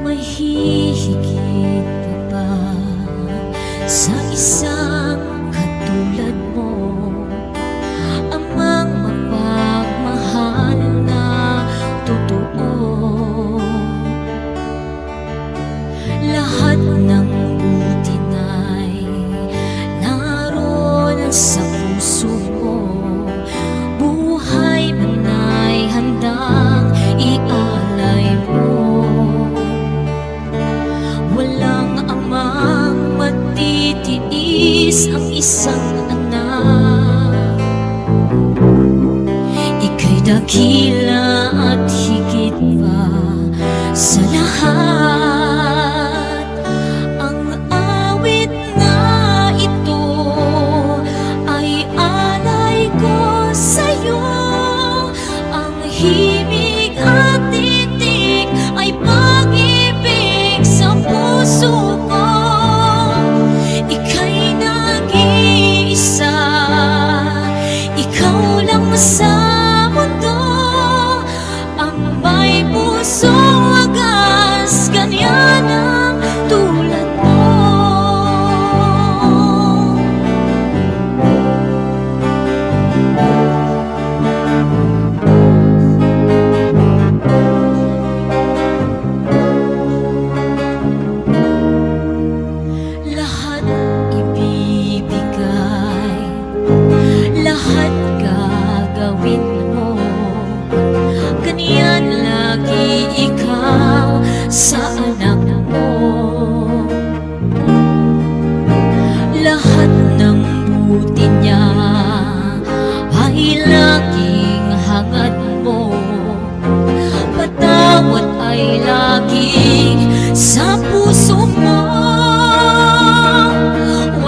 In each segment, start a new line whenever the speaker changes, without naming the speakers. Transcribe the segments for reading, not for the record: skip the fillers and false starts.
May hihigit pa ba sa isang katulad mo, amang mapagmahal na totoo? Lahat ng buti na'y naroon sa puso mo, buhay man ay handang ialay mo. Walang amang matitiis ang isang anak. Ika'y dakila at higit pa sa lahat. Ang awit na ito ay alay ko sa'yo. Ang himig at titik ay pag-ibig sa puso ko. Ika'y nag-iisa, ikaw lang sa mundo ang may pusong wagas, ganyan ang tulad mo. Lahat ibibigay, lahat gagawin mo, ganyan lagi ikaw sa anak mo. Lahat ng buti niya ay laging hangad mo, patawad ay laging sa puso mo.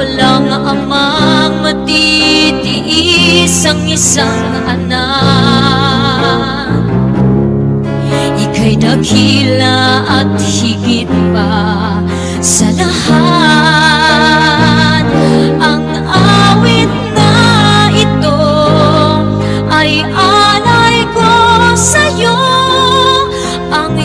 Walang amang matitiis ang isang anak. Ika'y dakila at higit pa sa lahat. Ang awit na ito ay alay ko sa'yo. Ang